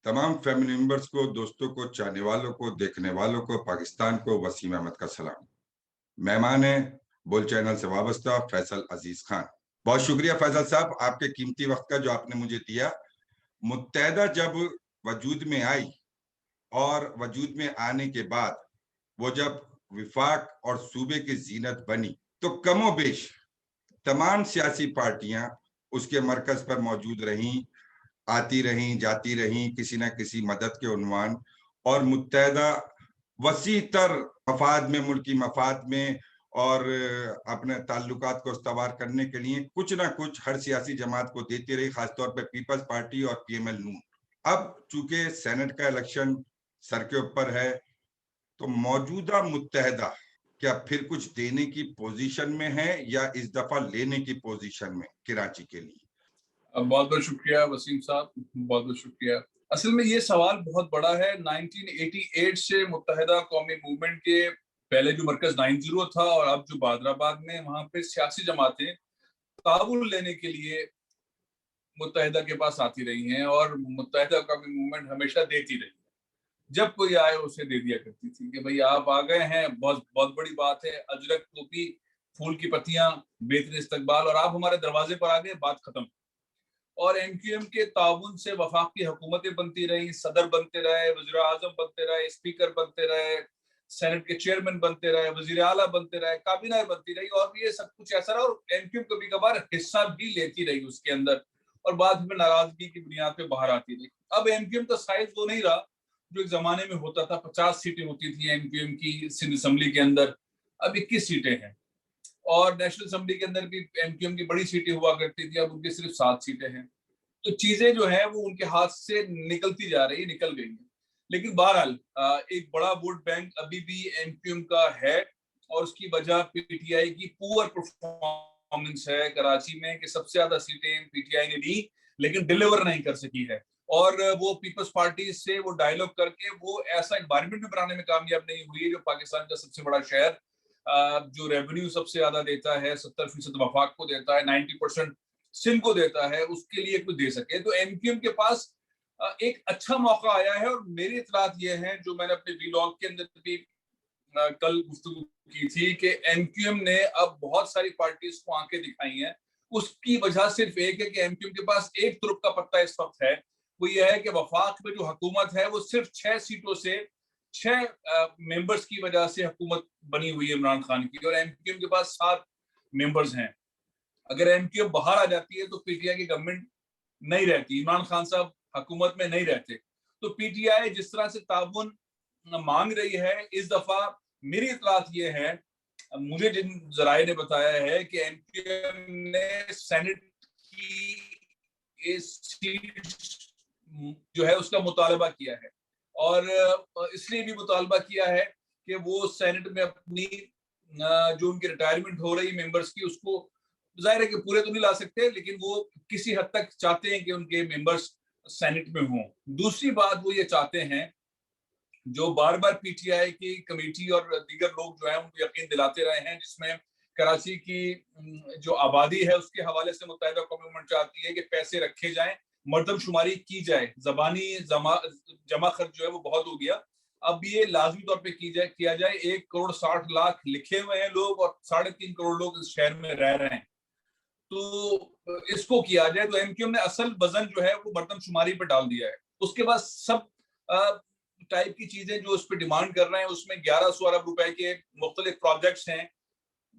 तमाम family members को, दोस्तों को, चाहने वालों को, देखने वालों को, पाकिस्तान को वसीम अहमद का सलाम। मेहमान है बोल चैनल से वाबस्ता फैसल अजीज खान। बहुत शुक्रिया फैसल साहब, आपके कीमती वक्त का जो आपने मुझे दिया। मुत्तहदा जब वजूद में आई और वजूद में आने के बाद वो जब विफाक और सूबे की जीनत बनी, तो कमोबेश तमाम सियासी पार्टियां उसके मरकज पर मौजूद रहीं, आती रहीं, जाती रहीं, किसी न किसी मदद के उन्वान, और मुत्तहदा वसी तर मफाद में, मुल्की मफाद में और अपने ताल्लुकात को इस्तवार करने के लिए कुछ ना कुछ हर सियासी जमात को देती रही, खासतौर पर पीपल्स पार्टी और पीएमएल नून। अब चूंकि सेनेट का इलेक्शन सर के ऊपर है, तो मौजूदा मुत्तहदा क्या फिर कुछ देने की पोजीशन में है या इस दफा लेने की पोजीशन में कराची के लिए? बहुत बहुत शुक्रिया वसीम साहब, बहुत बहुत शुक्रिया। असल में ये सवाल बहुत बड़ा है। 1988 से मुत्तहदा कौमी मूवमेंट के पहले जो मरकज 90 था और अब जो बादराबाद में, वहां पे सियासी जमातें ताउन लेने के लिए मुत्तहदा के पास आती रही हैं और मुत्तहदा कौमी मूवमेंट हमेशा देती रही है। जब कोई आए उसे दे दिया करती थी कि भाई आप आ गए हैं, बहुत बहुत बड़ी बात है, अजरक टोपी, फूल की पत्तियां, बेहतरीन इस्तकबाल, और आप हमारे दरवाजे पर आ गए, बात खत्म। और एमक्यूएम के ताउन से वफाकी हुकूमतें बनती रही, सदर बनते रहे, वज़ीर आज़म बनते रहे, स्पीकर बनते रहे, सेनेट के चेयरमैन बनते रहे, वजीर आला बनते रहे, काबीना बनती रही, और ये सब कुछ ऐसा रहा। और एमक्यूएम कभी कभार हिस्सा भी लेती रही उसके अंदर, और बाद में नाराजगी की बुनियाद पे बाहर आती रही। अब एमक्यूएम का साइज वो नहीं रहा जो एक जमाने में होता था। 50 सीटें होती थी एमक्यूएम की सिंध असेंबली के अंदर, अब 21 सीटें हैं। और नेशनल असेंबली के अंदर भी एमक्यूएम की बड़ी सीटें हुआ करती थी, अब उनकी सिर्फ 7 सीटें हैं। तो चीजें जो है वो उनके हाथ से निकलती जा रही, निकल गई है। लेकिन बहरहाल एक बड़ा वोट बैंक अभी भी एमक्यूएम का है, और उसकी वजह पीटीआई की पुअर परफॉर्मेंस है कराची में, कि सबसे ज्यादा सीटें पीटीआई ने ली लेकिन डिलीवर नहीं कर सकी है। और वो पीपल्स पार्टी से वो डायलॉग करके वो ऐसा एनवायरमेंट भी बनाने में कामयाब नहीं हुई है, जो पाकिस्तान का सबसे बड़ा शहर, जो रेवेन्यू सबसे ज्यादा देता है, 70% वफाक को देता है, 90% सिंध को देता है, उसके लिए कुछ दे सके। तो एमक्यूएम के पास एक अच्छा मौका आया है। और मेरी इतलात ये है, जो मैंने अपने वीलॉग के अंदर भी कल गुफ्तगू की थी, कि एमक्यूएम ने अब बहुत सारी पार्टीज को आंखें दिखाई हैं। उसकी वजह सिर्फ एक है कि एमक्यूएम के पास एक तुरुप का पत्ता इस वक्त है, वो ये है कि वफाक में जो हुकूमत है वो सिर्फ 6 सीटों से, 6 मेंबर्स की वजह से हुकूमत बनी हुई है इमरान खान की, और एमक्यूएम के पास 7 मेंबर्स हैं। अगर एमक्यूएम बाहर आ जाती है तो पीटीआई की गवर्नमेंट नहीं रहती, इमरान खान साहब हुकूमत में नहीं रहते। तो पीटीआई जिस तरह से ताउन मांग रही है इस दफा, मेरी इतलात ये है, मुझे जिन जराये ने बताया है, कि एमक्यूएम ने सेनेट की इस सीट जो है उसका मुतालबा किया है, और इसलिए भी मुतालबा किया है कि वो सेनेट में अपनी जो उनकी रिटायरमेंट हो रही मेंबर्स की, उसको जाहिर है कि पूरे तो नहीं ला सकते, लेकिन वो किसी हद तक चाहते हैं कि उनके मेंबर्स सेनेट में हों। दूसरी बात वो ये चाहते हैं, जो बार बार पीटीआई की कमेटी और दीगर लोग जो है उनको यकीन दिलाते रहे हैं, जिसमें कराची की जो आबादी है उसके हवाले से मुत्तहिदा कौम मूवमेंट चाहती है कि पैसे रखे जाएं, मर्दमशुमारी की जाए, जबानी जमा खर्च जो है वो बहुत हो गया, अब ये लाजमी तौर पे किया जाए। 1,60,00,000 लिखे हुए हैं लोग, और 3.5 करोड़ लोग इस शहर में रह रहे हैं, तो इसको किया जाए। तो एमक्यूएम ने असल वजन जो है वो मर्दमशुमारी पर डाल दिया है। उसके बाद सब टाइप की चीजें जो उस पर डिमांड कर रहे हैं, उसमें 1100 अरब रुपए के मुख्तलिफ प्रोजेक्ट्स हैं,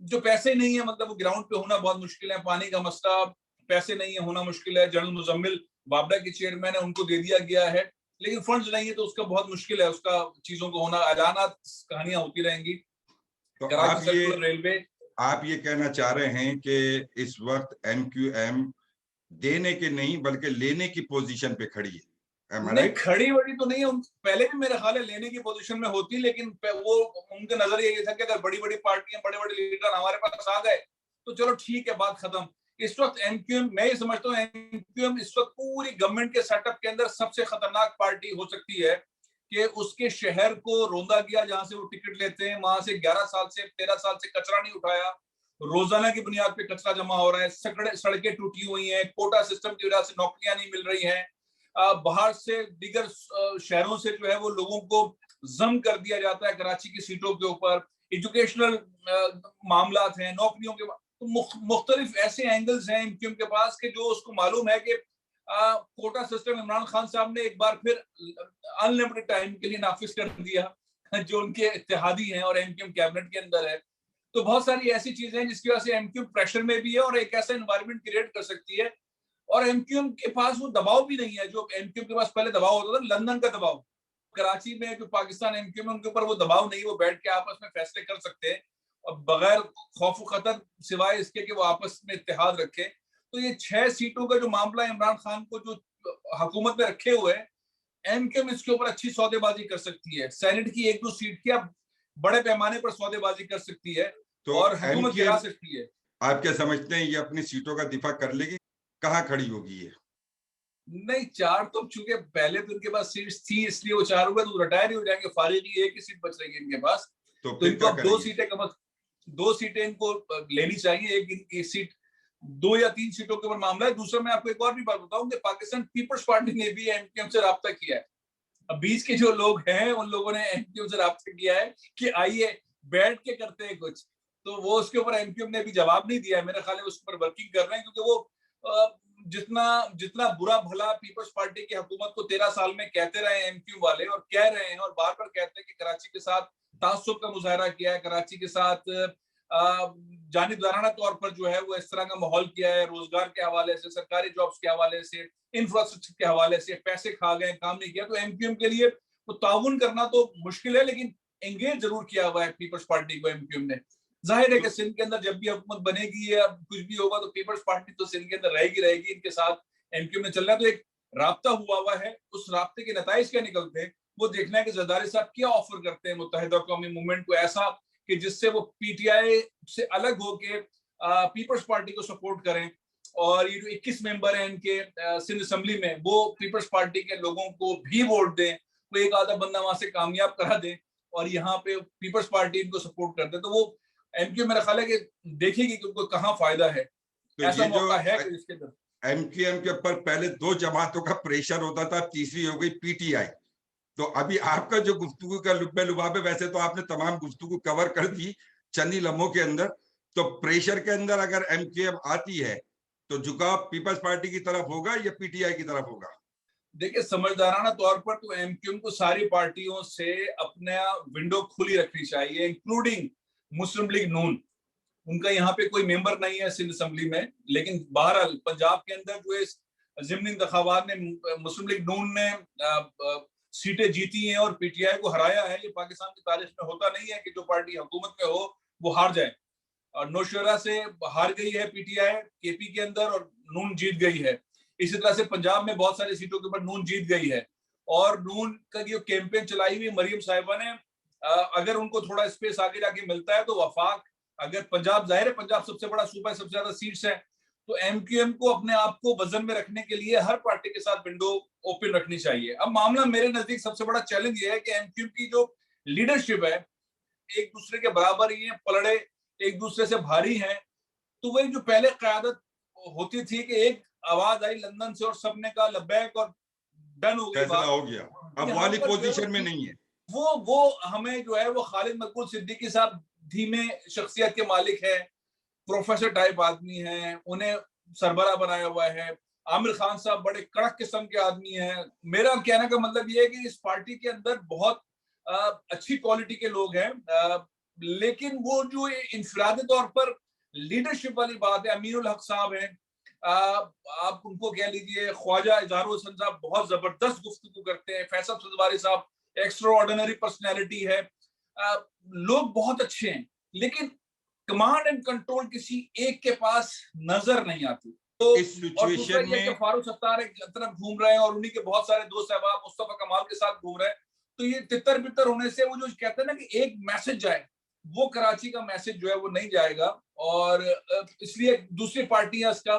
जो पैसे नहीं है, मतलब वो ग्राउंड पे होना बहुत मुश्किल है। पानी का मसला, पैसे नहीं है, होना मुश्किल है। जनरल मुजम्मिल बाबरा के चेयरमैन है, उनको दे दिया गया है, लेकिन फंड्स नहीं है, तो उसका बहुत मुश्किल है, उसका चीजों को होना। ऐलानात कहानियां होती रहेंगी। तो कराची सर्कुलर रेलवे, आप ये कहना चाह रहे हैं कि इस वक्त एमक्यूएम देने के नहीं बल्कि लेने की पोजीशन पे खड़ी है? नहीं, खड़ी बड़ी तो नहीं है, पहले भी मेरा ख्याल है लेने की पोजीशन में होती, लेकिन वो उनका नजरिया ये था कि अगर बड़ी बड़ी पार्टियां, बड़े बड़े लीडर हमारे पास आ गए तो चलो ठीक है, बात खत्म। इस वक्त एमक्यूएम, मैं ये समझता हूँ एमक्यूएम इस वक्त पूरी गवर्नमेंट के सेटअप के अंदर सबसे खतरनाक पार्टी हो सकती है, कि उसके शहर को रोंदा गया, जहां से वो टिकट लेते हैं, वहां से 11 साल से 13 साल से कचरा नहीं उठाया, रोजाना की बुनियाद पे कचरा जमा हो रहा है, सड़कें टूटी हुई हैं, कोटा सिस्टम की वजह से नौकरियां नहीं मिल रही हैं, बाहर से दीगर शहरों से जो है वो लोगों को जम कर दिया जाता है कराची की सीटों के ऊपर। एजुकेशनल मामला हैं, नौकरियों के, तो मुख्तलिफ ऐसे एंगल्स हैं एमक्यूएम के पास कि जो उसको मालूम है कि कोटा सिस्टम इमरान खान साहब ने एक बार फिर अनलिमिटेड टाइम के लिए नाफिज कर दिया जो उनके इत्तेहादी हैं और एमक्यूएम कैबिनेट के अंदर है। तो बहुत सारी ऐसी चीजें हैं जिसकी वजह से एमक्यूएम प्रेशर में भी है और एक ऐसा एनवायरनमेंट क्रिएट कर सकती है। और एमक्यूएम के पास वो दबाव भी नहीं है जो एमक्यूएम के पास पहले दबाव होता था, लंदन का दबाव। कराची में जो पाकिस्तान एमक्यूएम उनके ऊपर वो दबाव नहीं, वो बैठ के आपस में फैसले कर सकते हैं और बगैर खौफ खतर, सिवाय इसके कि वो आपस में इत्तेहाद रखें। तो ये 6 सीटों का जो मामला इमरान खान को जो हुकूमत में रखे हुए हैं, एमक्यूएम इसके ऊपर अच्छी सौदेबाजी कर सकती है। सेनेट की 1-2 सीट की अब बड़े पैमाने पर सौदेबाजी कर सकती है तो और हुकूमत गिरा एमक्यूएम सकती है। आप क्या समझते हैं ये अपनी सीटों का दिफा कर लेगी? कहाँ खड़ी होगी ये? नहीं, 4 तो चूंकि पहले तो इनके पास सीट्स थी इसलिए वो 4 हुए, तो रिटायर ही हो जाएंगे, फारिग ही, एक ही सीट बच रही है इनके पास। तो तो फिर इनको क्या अब करेंगे? 2 सीटें इनको लेनी चाहिए। एक इनकी सीट 2 या 3 सीटों के ऊपर मामला है। दूसरा, मैं आपको एक और भी बात बताऊं कि पाकिस्तान पीपल्स पार्टी ने भी एमक्यूएम से राब्ता किया है। अब बीच के जो लोग हैं उन लोगों ने एमक्यूएम से राब्ता किया है कि आइए बैठ के करते हैं कुछ। तो वो उसके ऊपर एमक्यूएम ने अभी जवाब नहीं दिया है। मेरा ख्याल है उसके ऊपर वर्किंग कर रहे हैं, क्योंकि वो जितना जितना बुरा भला पीपल्स पार्टी की हुकूमत को 13 साल में कहते रहे एमक्यूएम वाले, और कह रहे हैं और बार बार कहते हैं कि कराची के साथ तासुब का मुजाहरा किया है, कराची के साथ जानिबदाराना तौर पर जो है वो इस तरह का माहौल किया है, रोजगार के हवाले से, सरकारी जॉब्स के हवाले से, इंफ्रास्ट्रक्चर के हवाले से, पैसे खा गए, काम नहीं किया। तो एमक्यूएम के लिए वो ताउन करना तो मुश्किल है, लेकिन एंगेज जरूर किया हुआ है पीपल्स पार्टी को एमक्यूएम ने। जाहिर है कि सिंध के अंदर जब भी हुकूमत बनेगी या कुछ भी होगा तो पीपल्स पार्टी तो सिंध के अंदर रहेगी, इनके साथ एमक्यूएम में चल रहा है। तो एक राब्ता हुआ है, उस राब्ते के नताइज क्या निकलते हैं वो देखना है कि जरदारी साहब क्या ऑफर करते हैं मुत्तहिदा कौमी मूवमेंट को, ऐसा कि जिससे वो पीटीआई से अलग होके पीपल्स पार्टी को सपोर्ट करें। और ये जो 21 मेंबर हैं इनके सिंध असेंबली में, वो पीपल्स पार्टी के लोगों को भी वोट दें, वो एक आधा बंदा वहां से कामयाब करा दें और यहाँ पे पीपल्स पार्टी इनको सपोर्ट कर दे। तो वो एमक्यू मेरा ख्याल है कि देखेगी कि उनको कहाँ फायदा है। तो ऐसा ये जो मौका है कि इसके अंदर एमक्यूएम के ऊपर पहले 2 जमातों का प्रेशर होता था, तीसरी हो गई पीटीआई। तो अभी आपका जो गुफ्तगू का लुब्बे लुबाब है, वैसे तो आपने तमाम गुफ्तगू कवर कर दी चंद ही लम्हों के अंदर। तो प्रेशर के अंदर अगर एमक्यूएम आती है तो झुकाव पीपल्स पार्टी की तरफ होगा या पीटीआई की तरफ होगा? देखिए, समझदाराना तौर पर तो एमक्यूएम को सारी पार्टियों से अपना विंडो खुली रखनी चाहिए, इंक्लूडिंग मुस्लिम लीग नून। उनका यहाँ पे कोई मेंबर नहीं है सिंध असेंबली में, लेकिन बहरहाल पंजाब के अंदर जो इस ज़िमनी इंतखाबात ने मुस्लिम लीग नून ने सीटें जीती हैं और पीटीआई को हराया है। ये पाकिस्तान की तारीख में होता नहीं है कि जो पार्टी हुकूमत में हो वो हार जाए। और नौशहरा से हार गई है पीटीआई केपी के अंदर और नून जीत गई है। इसी तरह से पंजाब में बहुत सारी सीटों के ऊपर नून जीत गई है। और नून का जो कैंपेन चलाई हुई मरियम साहिबा ने, अगर उनको थोड़ा स्पेस आगे जाके मिलता है तो वफाक, अगर पंजाब, जाहिर है पंजाब सबसे बड़ा सूबा है, सबसे ज्यादा सीट्स है, तो एमक्यूएम को अपने आप को वजन में रखने के लिए हर पार्टी के साथ विंडो ओपन रखनी चाहिए। अब मामला मेरे नजदीक सबसे बड़ा चैलेंज ये है कि एमक्यूएम की जो लीडरशिप है एक दूसरे के बराबर ही है, पलड़े एक दूसरे से भारी हैं। तो वही जो पहले क़यादत होती थी कि एक आवाज आई लंदन से और सबने कहा लब्बैक और डन हो गई फैसला बात, हो गया, अब वाली पोजीशन में नहीं है। वो हमें जो है वो खालिद मकबूल सिद्दीकी साहब धीमे शख्सियत के मालिक है, प्रोफेसर टाइप आदमी है, उन्हें सरबरा बनाया हुआ है। आमिर खान साहब बड़े कड़क किस्म के आदमी हैं। मेरा कहने का मतलब ये है कि इस पार्टी के अंदर बहुत अच्छी क्वालिटी के लोग हैं, लेकिन वो जो इंफरादी तौर पर लीडरशिप वाली बात है, अमीरुल हक साहब हैं, आप उनको कह लीजिए, ख्वाजा इजहार हुसैन साहब बहुत जबरदस्त गुफ्तगू करते हैं, फैसल सदवारी साहब एक्स्ट्रा ऑर्डिनरी पर्सनैलिटी है, लोग बहुत अच्छे हैं, लेकिन कमांड एंड कंट्रोल किसी एक के पास नजर नहीं आती। तो इस और दूसरा सिचुएशन ये कि में फारूक सत्तार एक तरफ घूम रहे हैं और उन्हीं के बहुत सारे दोस्त अहबाब मुस्तफा कमाल के साथ घूम रहे हैं। तो ये तितर बितर होने से वो जो कहते हैं ना कि एक मैसेज जाए, वो कराची का मैसेज जो है वो नहीं जाएगा। और इसलिए दूसरी पार्टियां इसका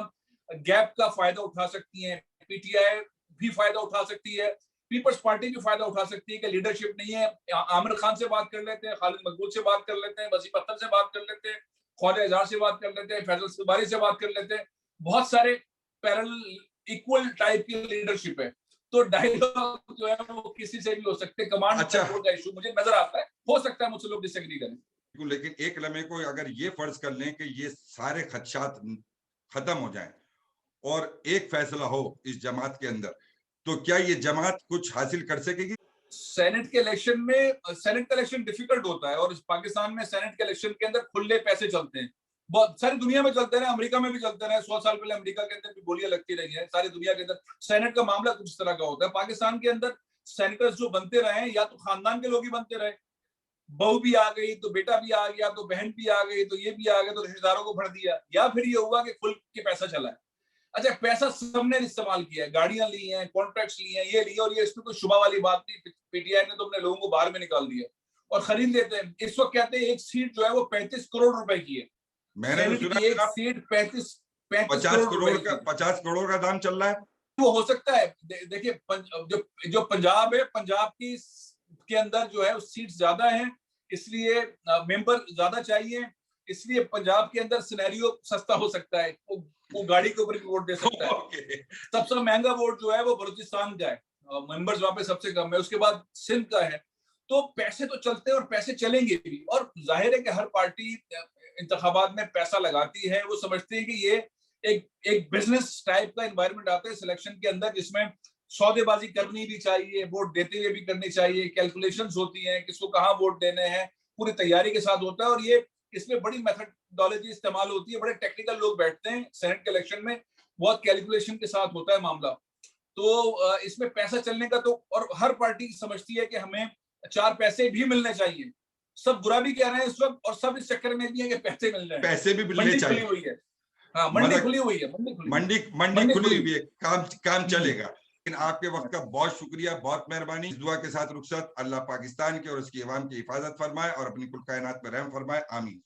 गैप का फायदा उठा सकती हैं। पीटीआई भी फायदा उठा सकती है, पीपल्स पार्टी भी फायदा उठा सकती है कि लीडरशिप नहीं है। आमिर खान से बात कर लेते हैं, खालिद मकबूल से बात कर लेते हैं, वसीम अख्तर से बात कर लेते हैं, ख्वाजा इजहार से बात कर लेते हैं, फैसल सदवारी से बात कर लेते हैं। बहुत सारे पैरेलल इक्वल टाइप की लीडरशिप है। तो डायलॉग जो है वो किसी से भी हो सकते हैं, कमांड अच्छा। कंट्रोल का इशू मुझे नजर आता है, हो सकता है मुझसे लोग डिसएग्री करें। लेकिन एक लम्हे को अगर ये फर्ज कर लें कि ये सारे खदशात खत्म हो जाएं और एक फैसला हो इस जमात के अंदर, तो क्या ये जमात कुछ हासिल कर सकेगी? सेनेट के इलेक्शन में, सेनेट का इलेक्शन डिफिकल्ट होता है और इस पाकिस्तान में सेनेट के इलेक्शन के अंदर खुले पैसे चलते हैं, बहुत सारी दुनिया में चलते रहे, अमेरिका में भी चलते रहे, 100 साल पहले अमेरिका के अंदर भी गोलियां लगती रही है, सारी दुनिया के अंदर सेनेट का मामला कुछ इस तरह का होता है। पाकिस्तान के अंदर सेनेटर्स जो बनते रहे या तो खानदान के लोग ही बनते रहे, बहू भी आ गई तो बेटा भी आ गया, तो बहन भी आ गई तो ये भी आ गया, तो रिश्तेदारों को भर दिया, या फिर ये हुआ कि खुल के पैसा चला है। अच्छा, पैसा सबने इस्तेमाल किया है, गाड़ियां ली हैं, कॉन्ट्रैक्ट्स लिए हैं, ये लिए, और ये इसमें कोई शुबा वाली बात नहीं। पीटीआई ने तो अपने लोगों को बाहर में निकाल दिया और खरीद लेते हैं। इस वक्त कहते हैं एक सीट जो है वो 35 करोड़ रुपए की है। मैंने तो सुना एक सीट 35 50 करोड़ का दाम चल रहा है। वो हो सकता है। देखिए, जो पंजाब है, पंजाब की के अंदर जो है उस सीट ज्यादा है, इसलिए मेंबर ज्यादा चाहिए, इसलिए पंजाब के अंदर सिनेरियो सस्ता हो सकता है, वो गाड़ी के ऊपर वोट दे सकता है। सबसे महंगा वोट जो है वो बलूचिस्तान का है, मेंबर्स वहां पे सबसे कम है, उसके बाद सिंध का है। तो पैसे तो चलते हैं और पैसे चलेंगे भी, और जाहिर है कि हर पार्टी इंतखाबात में पैसा लगाती है, वो समझती है कि ये एक बिजनेस टाइप का एनवायरनमेंट आता है सिलेक्शन के अंदर, जिसमें सौदेबाजी करनी भी चाहिए, वोट देते हुए भी करनी चाहिए, कैलकुलेशंस होती हैं, किसको कहाँ वोट देने हैं, पूरी तैयारी के साथ होता है, और ये इसमें बड़ी मेथडोलॉजी इस्तेमाल होती है, बड़े टेक्निकल लोग बैठते हैं सेनेट के इलेक्शन में, बहुत कैलकुलेशन के साथ होता है मामला। तो इसमें पैसा चलने का तो, और हर पार्टी समझती है कि हमें 4 पैसे भी मिलने चाहिए। सब बुरा भी कह रहे हैं इस वक्त, और सब इस चक्कर में भी है कि पैसे मिल रहे हैं, पैसे भी मिलने मंडी चाहिए। खुली हुई है। हाँ, मंडी खुली हुई है, मंडी खुली हुई है, काम चलेगा। लेकिन आपके वक्त का बहुत शुक्रिया, बहुत मेहरबानी। इस दुआ के साथ रुखसत, अल्लाह पाकिस्तान के और उसकी अवाम की हिफाजत फरमाए और अपनी कुल कायनात में रहम फरमाए, आमीन।